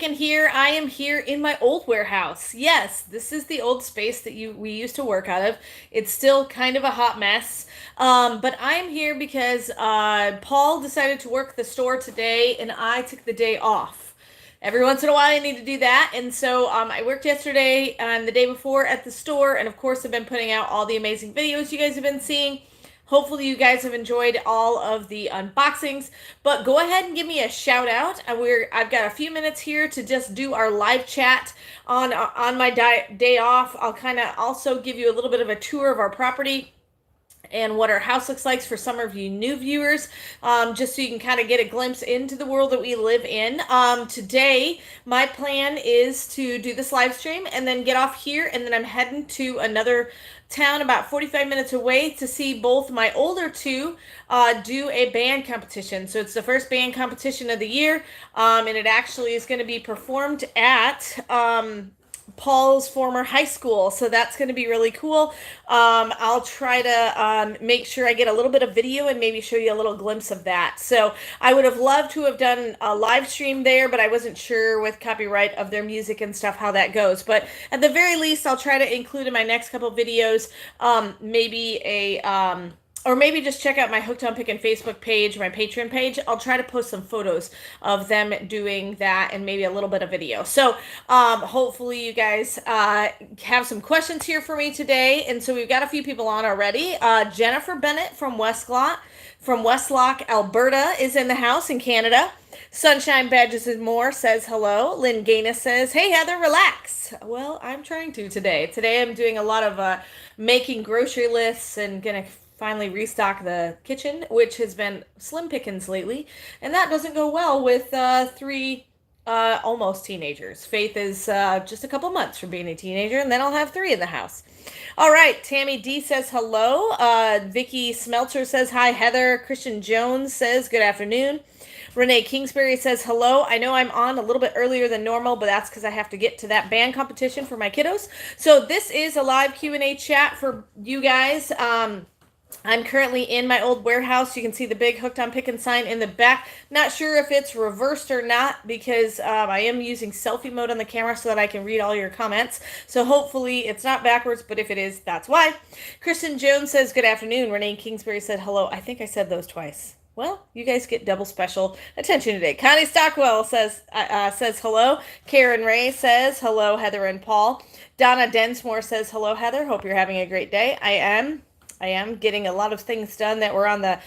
Pickin here. I am here in my old warehouse. Yes, this is the old space that we used to work out of. It's still kind of a hot mess. But I am here because Paul decided to work the store today and I took the day off. Every once in a while, I need to do that. And so I worked yesterday and the day before at the store. And of course, I've been putting out all the amazing videos you guys have been seeing. Hopefully you guys have enjoyed all of the unboxings, but go ahead and give me a shout out. I've got a few minutes here to just do our live chat on my day off. I'll kind of also give you a little bit of a tour of our property and what our house looks like for some of you new viewers, just so you can kind of get a glimpse into the world that we live in. Today, my plan is to do this live stream and then get off here, and then I'm heading to another town about 45 minutes away to see both my older two do a band competition. So it's the first band competition of the year, and it actually is going to be performed at Paul's former high school, so that's going to be really cool. I'll try to make sure I get a little bit of video and maybe show you a little glimpse of that. So I would have loved to have done a live stream there, but I wasn't sure with copyright of their music and stuff how that goes. But at the very least, I'll try to include in my next couple videos maybe or maybe just check out my Hooked on Pickin Facebook page, my Patreon page. I'll try to post some photos of them doing that and maybe a little bit of video. So hopefully you guys have some questions here for me today. And so we've got a few people on already. Jennifer Bennett from Westlock, Alberta is in the house in Canada. Sunshine Badges and More says hello. Lynn Gaines says, hey, Heather, relax. Well, I'm trying to today. Today I'm doing a lot of making grocery lists and going to finally restock the kitchen, which has been slim pickings lately, and that doesn't go well with three almost teenagers. Faith is just a couple months from being a teenager, and then I'll have three in the house. All right, Tammy D says hello. Vicky Smelter says hi, Heather. Christian Jones says good afternoon. Renee Kingsbury says hello. I know I'm on a little bit earlier than normal, but that's because I have to get to that band competition for my kiddos. So this is a live Q&A chat for you guys. I'm currently in my old warehouse. You can see the big Hooked on Pickin sign in the back. Not sure if it's reversed or not because I am using selfie mode on the camera so that I can read all your comments. So hopefully it's not backwards, but if it is, that's why. Kristen Jones says good afternoon. Renee Kingsbury said hello. I think I said those twice. Well, you guys get double special attention today. Connie Stockwell says hello. Karen Ray says hello, Heather and Paul. Donna Densmore says hello, Heather. Hope you're having a great day. I am getting a lot of things done that were on the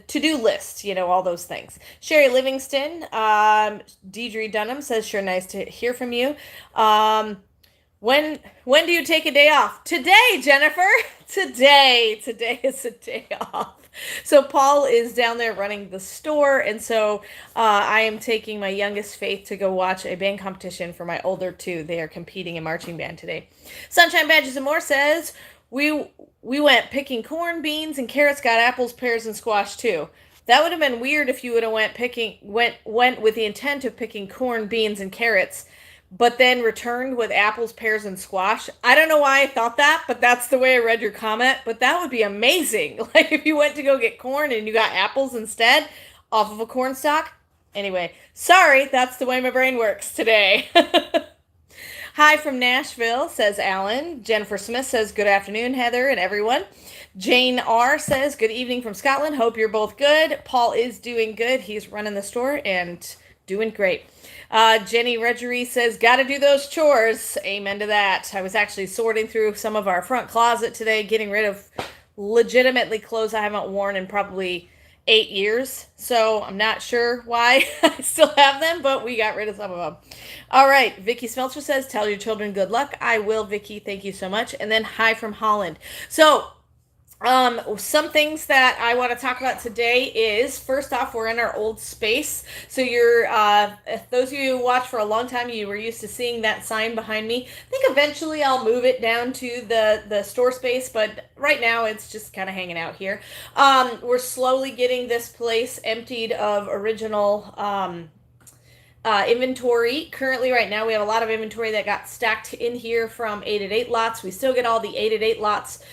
to-do list, all those things. Sherry Livingston, Deidre Dunham says, sure, nice to hear from you. When do you take a day off? Today, Jennifer. Today is a day off. So Paul is down there running the store, and so I am taking my youngest Faith to go watch a band competition for my older two. They are competing in marching band today. Sunshine Badges and More says, we went picking corn, beans, and carrots, got apples, pears, and squash too. That would have been weird if you would have went with the intent of picking corn, beans, and carrots, but then returned with apples, pears, and squash. I don't know why I thought that, but that's the way I read your comment. But that would be amazing. Like if you went to go get corn and you got apples instead off of a corn stalk. Anyway, sorry, that's the way my brain works today. Hi from Nashville, says Alan. Jennifer Smith says, good afternoon, Heather and everyone. Jane R. says, good evening from Scotland. Hope you're both good. Paul is doing good. He's running the store and doing great. Jenny Reggery says, gotta do those chores. Amen to that. I was actually sorting through some of our front closet today, getting rid of legitimately clothes I haven't worn in probably 8 years, so I'm not sure why I still have them, but we got rid of some of them. All right, Vicky Smelter says, tell your children good luck. I will, Vicky. Thank you so much. And then hi from Holland. So some things that I want to talk about today is, first off, we're in our old space. So if those of you who watched for a long time, you were used to seeing that sign behind me. I think eventually I'll move it down to the store space, but right now it's just kind of hanging out here. We're slowly getting this place emptied of original inventory. Currently, right now, we have a lot of inventory that got stacked in here from 8 at 8 lots. We still get all the 8 at 8 lots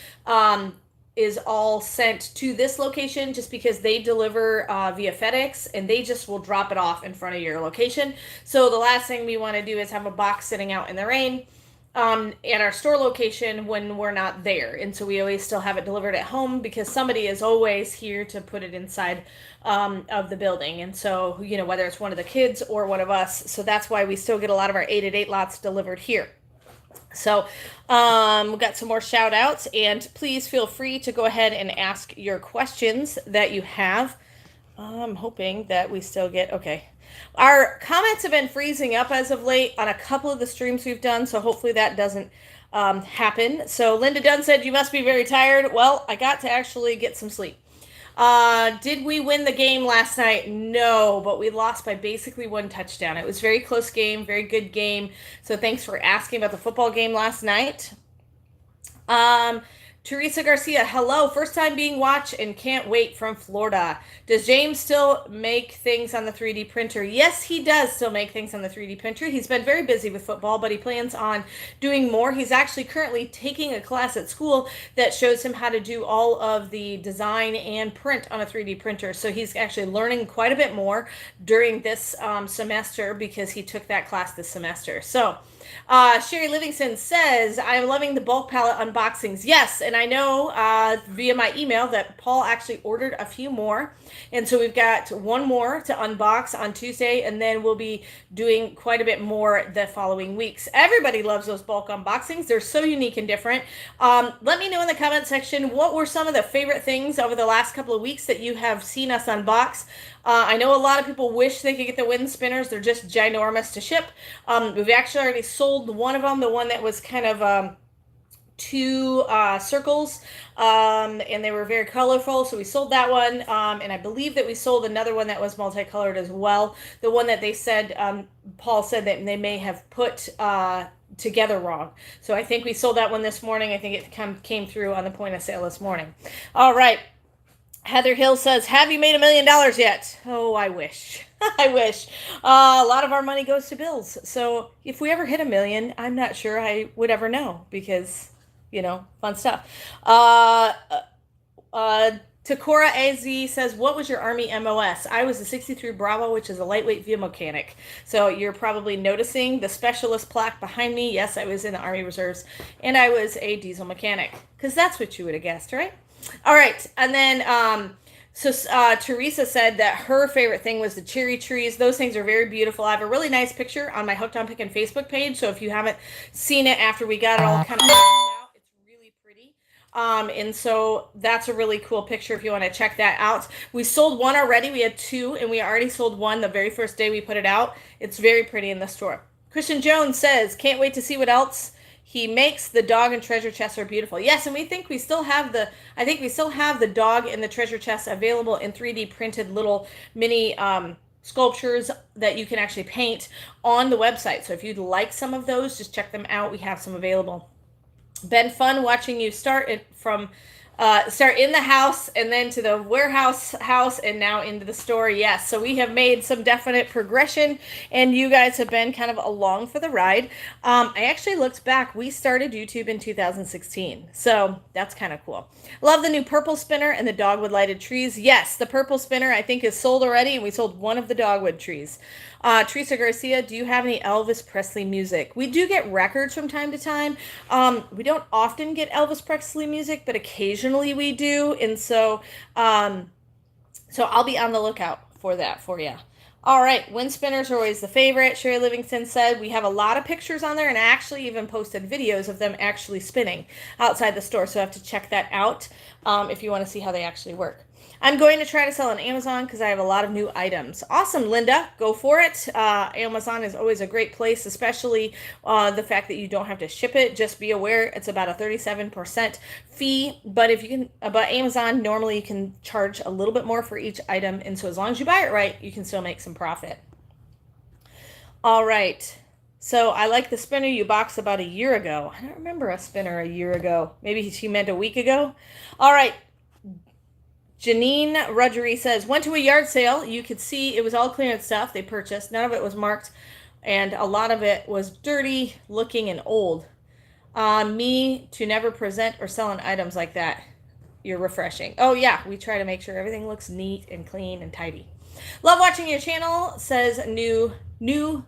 is all sent to this location just because they deliver via FedEx, and they just will drop it off in front of your location. So the last thing we want to do is have a box sitting out in the rain at our store location when we're not there. And so we always still have it delivered at home because somebody is always here to put it inside of the building. And so, whether it's one of the kids or one of us. So that's why we still get a lot of our 8 at 8 lots delivered here. So we've got some more shout outs, and please feel free to go ahead and ask your questions that you have. I'm hoping that we still get, okay. Our comments have been freezing up as of late on a couple of the streams we've done, so hopefully that doesn't happen. So Linda Dunn said, you must be very tired. Well, I got to actually get some sleep. Did we win the game last night? No, but we lost by basically 1 touchdown. It was a very close game, very good game. So thanks for asking about the football game last night. Teresa Garcia, hello, first time being watched and can't wait from Florida. Does James still make things on the 3D printer? Yes, he does still make things on the 3D printer. He's been very busy with football, but he plans on doing more. He's actually currently taking a class at school that shows him how to do all of the design and print on a 3D printer. So he's actually learning quite a bit more during this semester because he took that class this semester. So Sherry Livingston says, I'm loving the bulk pallet unboxings. Yes, and I know via my email that Paul actually ordered a few more. And so we've got one more to unbox on Tuesday, and then we'll be doing quite a bit more the following weeks. Everybody loves those bulk unboxings. They're so unique and different. Let me know in the comment section, what were some of the favorite things over the last couple of weeks that you have seen us unbox? I know a lot of people wish they could get the wind spinners. They're just ginormous to ship. We've actually already sold one of them, the one that was kind of 2 circles, and they were very colorful, so we sold that one, and I believe that we sold another one that was multicolored as well. The one that they said, Paul said that they may have put together wrong. So I think we sold that one this morning. I think it came through on the point of sale this morning. All right. Heather Hill says, have you made $1 million yet? Oh, I wish. I wish. A lot of our money goes to bills. So if we ever hit 1 million, I'm not sure I would ever know because, fun stuff. Takora AZ says, what was your Army MOS? I was a 63 Bravo, which is a lightweight vehicle mechanic. So you're probably noticing the specialist plaque behind me. Yes, I was in the Army Reserves, and I was a diesel mechanic because that's what you would have guessed, right? All right, and then Teresa said that her favorite thing was the cherry trees. Those things are very beautiful. I have a really nice picture on my Hooked on Pickin Facebook page, so if you haven't seen it after we got it all kind of out, it's really pretty. And so that's a really cool picture if you want to check that out. We sold one already. We had 2, and we already sold one the very first day we put it out. It's very pretty in the store. Christian Jones says, can't wait to see what else he makes. The dog and treasure chests are beautiful. Yes, and we still have the dog and the treasure chests available in 3D printed little mini sculptures that you can actually paint on the website. So if you'd like some of those, just check them out. We have some available. Been fun watching you start in the house and then to the warehouse house and now into the store. Yes, so we have made some definite progression, and you guys have been kind of along for the ride. I actually looked back. We started YouTube in 2016, so that's kind of cool. Love the new purple spinner and the dogwood lighted trees. Yes, the purple spinner I think is sold already, and we sold one of the dogwood trees. Teresa Garcia, do you have any Elvis Presley music? We do get records from time to time. We don't often get Elvis Presley music, but occasionally we do. And so I'll be on the lookout for that for you. All right, wind spinners are always the favorite. Sherry Livingston said we have a lot of pictures on there, and I actually even posted videos of them actually spinning outside the store. So I have to check that out if you want to see how they actually work. I'm going to try to sell on Amazon because I have a lot of new items. Awesome, Linda. Go for it. Amazon is always a great place, especially the fact that you don't have to ship it. Just be aware it's about a 37% fee. But Amazon, normally you can charge a little bit more for each item. And so as long as you buy it right, you can still make some profit. All right. So I like the spinner you boxed about a year ago. I don't remember a spinner a year ago. Maybe she meant a week ago. All right. Janine Rodriguez says, went to a yard sale. You could see it was all clearance stuff they purchased. None of it was marked, and a lot of it was dirty looking and old. Me to never present or sell on items like that. you're refreshing. Oh yeah, we try to make sure everything looks neat and clean and tidy. Love watching your channel, says Newfie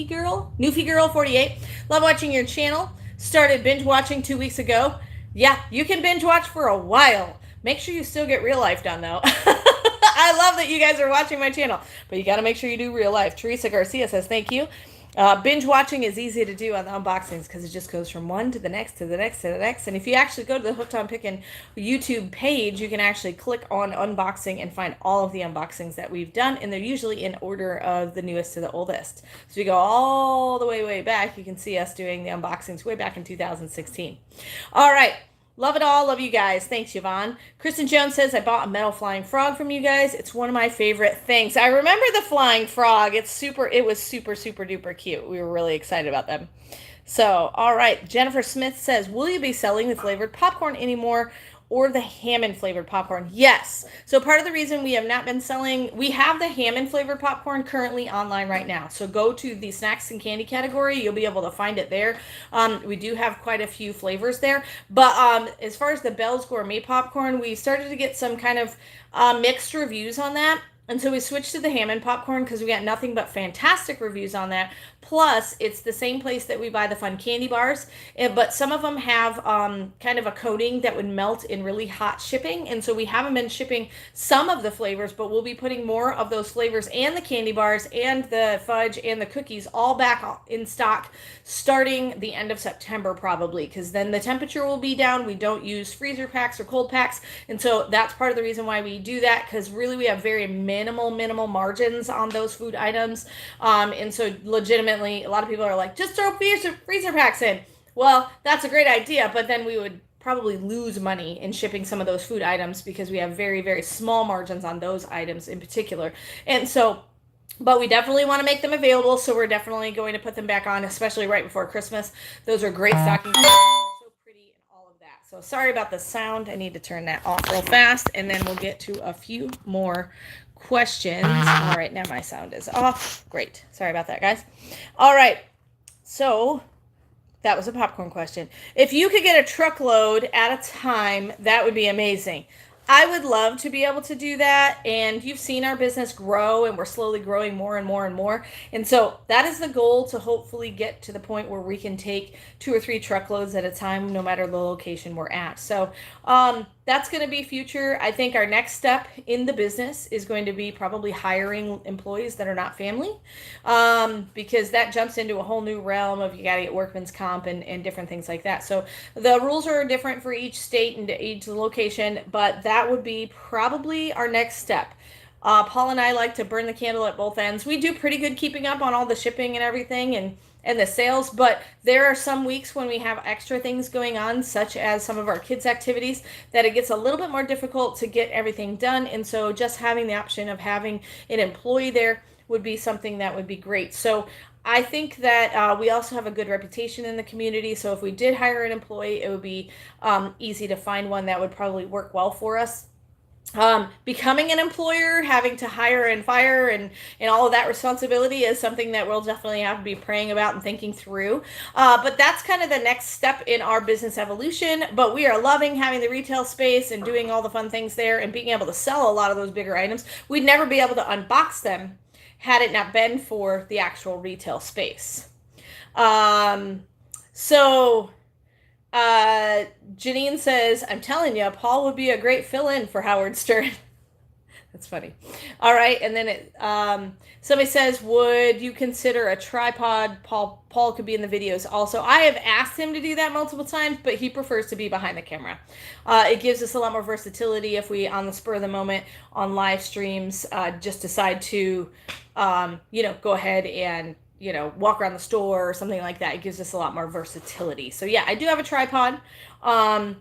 Girl 48. Love watching your channel. Started binge watching 2 weeks ago. Yeah, you can binge watch for a while. Make sure you still get real life done though. I love that you guys are watching my channel, but you got to make sure you do real life. Teresa Garcia says thank you. Binge watching is easy to do on the unboxings because it just goes from one to the next to the next to the next. And if you actually go to the Hooked on Pickin YouTube page, you can actually click on unboxing and find all of the unboxings that we've done. And they're usually in order of the newest to the oldest. So you go all the way back, you can see us doing the unboxings way back in 2016. All right. Love it all. Love you guys. Thanks, Yvonne. Kristen Jones says, I bought a metal flying frog from you guys. It's one of my favorite things. I remember the flying frog. It was super duper cute. We were really excited about them. So, all right. Jennifer Smith says, will you be selling the flavored popcorn anymore or the Hammond flavored popcorn? Yes. So part of the reason we have not been selling, we have the Hammond flavored popcorn currently online right now. So go to the snacks and candy category. You'll be able to find it there. We do have quite a few flavors there. But as far as the Bell's Gourmet popcorn, we started to get some kind of mixed reviews on that. And so we switched to the Hammond popcorn because we got nothing but fantastic reviews on that. Plus, it's the same place that we buy the fun candy bars, but some of them have kind of a coating that would melt in really hot shipping. And so we haven't been shipping some of the flavors, but we'll be putting more of those flavors and the candy bars and the fudge and the cookies all back in stock starting the end of September probably, because then the temperature will be down. We don't use freezer packs or cold packs. And so that's part of the reason why we do that, because really we have very minimal margins on those food items. And so legitimately, a lot of people are like, just throw freezer packs in. Well, that's a great idea, but then we would probably lose money in shipping some of those food items because we have very small margins on those items in particular. And so, but we definitely want to make them available, so we're definitely going to put them back on, especially right before Christmas. Those are great stocking stuffers. So pretty and all of that. So sorry about the sound. I need to turn that off real fast, and then we'll get to a few more questions. All right, now my sound is off. Great. Sorry about that, guys. All right. So that was a popcorn question. If you could get a truckload at a time, that would be amazing. I would love to be able to do that. And you've seen our business grow, and we're slowly growing more and more. And so that is the goal, to hopefully get to the point where we can take 2 or 3 truckloads at a time, no matter the location we're at. So that's going to be future. I think our next step in the business is going to be probably hiring employees that are not family, because that jumps into a whole new realm of you got to get workman's comp and different things like that. So the rules are different for each state and each location, but that would be probably our next step. Paul and I like to burn the candle at both ends. We do pretty good keeping up on all the shipping and everything and the sales, but there are some weeks when we have extra things going on, such as some of our kids' activities, that it gets a little bit more difficult to get everything done. And so just having the option of having an employee there would be something that would be great. So I think that we also have a good reputation in the community. So if we did hire an employee, it would be easy to find one that would probably work well for us. Becoming an employer, having to hire and fire and all of that responsibility is something that we'll definitely have to be praying about and thinking through. But that's kind of the next step in our business evolution. But we are loving having the retail space and doing all the fun things there and being able to sell a lot of those bigger items. We'd never be able to unbox them had it not been for the actual retail space. Janine says, I'm telling you, Paul would be a great fill-in for Howard Stern. That's funny. All right. And then somebody says, would you consider a tripod? Paul could be in the videos also. I have asked him to do that multiple times, but he prefers to be behind the camera. It gives us a lot more versatility if we, on the spur of the moment, on live streams, just decide to, go ahead and walk around the store or something like that. It gives us a lot more versatility. So yeah, I do have a tripod, and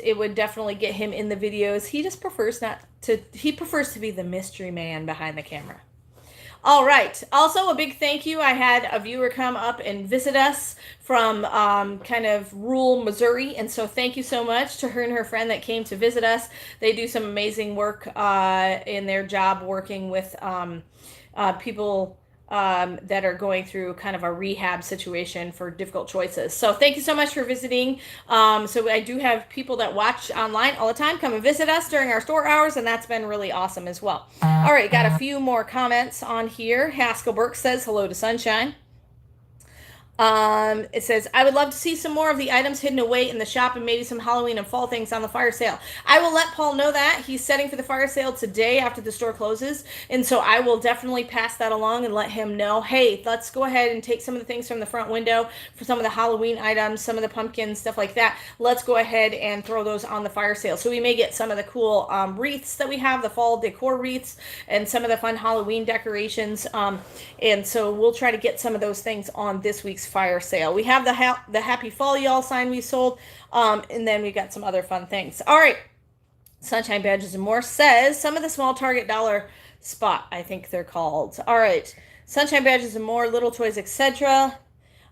it would definitely get him in the videos. He just prefers he prefers to be the mystery man behind the camera. All right. Also, a big thank you. I had a viewer come up and visit us from kind of rural Missouri. And so thank you so much to her and her friend that came to visit us. They do some amazing work in their job working with people that are going through kind of a rehab situation for difficult choices. So thank you so much for visiting. So I do have people that watch online all the time come and visit us during our store hours, and that's been really awesome as well. All right, got a few more comments on here. Haskell Burke says hello to Sunshine. It says, I would love to see some more of the items hidden away in the shop and maybe some Halloween and fall things on the fire sale. I will let Paul know that. He's setting for the fire sale today after the store closes. And so I will definitely pass that along and let him know, hey, let's go ahead and take some of the things from the front window for some of the Halloween items, some of the pumpkins, stuff like that. Let's go ahead and throw those on the fire sale. So we may get some of the cool wreaths that we have, the fall decor wreaths, and some of the fun Halloween decorations. And so we'll try to get some of those things on this week's fire sale. We have the Happy Fall Y'all sign we sold, and then we got some other fun things. All right, Sunshine Badges and More says some of the small Target dollar spot, I think they're called. All right, Sunshine Badges and More, little toys, etc.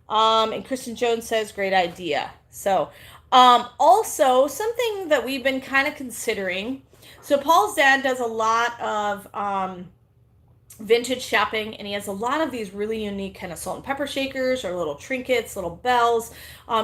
And Kristen Jones says great idea. So also something that we've been kind of considering. So Paul's dad does a lot of vintage shopping, and he has a lot of these really unique kind of salt and pepper shakers or little trinkets, little bells,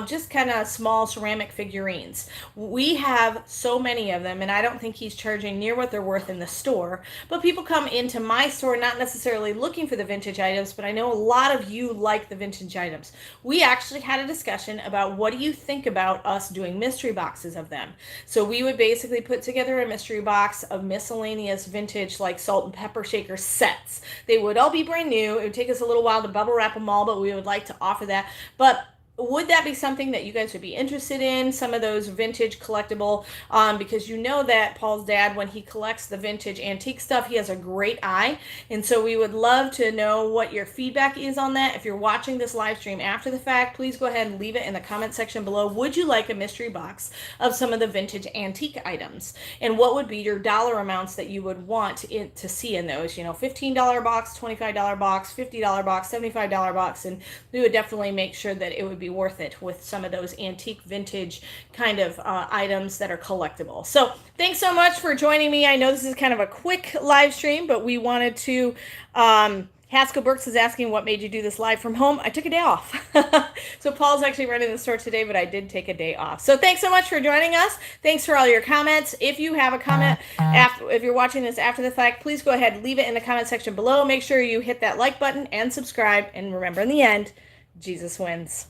just kind of small ceramic figurines. We have so many of them, and I don't think he's charging near what they're worth in the store, but people come into my store not necessarily looking for the vintage items, but I know a lot of you like the vintage items. We actually had a discussion about what do you think about us doing mystery boxes of them. So we would basically put together a mystery box of miscellaneous vintage like salt and pepper shaker sets. They would all be brand new. It would take us a little while to bubble wrap them all, but we would like to offer that. But would that be something that you guys would be interested in? Some of those vintage collectible, because you know that Paul's dad, when he collects the vintage antique stuff, he has a great eye. And so we would love to know what your feedback is on that. If you're watching this live stream after the fact, please go ahead and leave it in the comment section below. Would you like a mystery box of some of the vintage antique items? And what would be your dollar amounts that you would want it to see in those? You know, $15 box, $25 box, $50 box, $75 box. And we would definitely make sure that it would be worth it with some of those antique vintage kind of items that are collectible. So thanks so much for joining me. I know this is kind of a quick live stream, but we wanted to Haskell Burks is asking what made you do this live from home. I took a day off. So Paul's actually running the store today, but I did take a day off. So thanks so much for joining us. Thanks for all your comments. If you have a comment, if you're watching this after the fact, please go ahead and leave it in the comment section below. Make sure you hit that like button and subscribe. And remember, in the end, Jesus wins.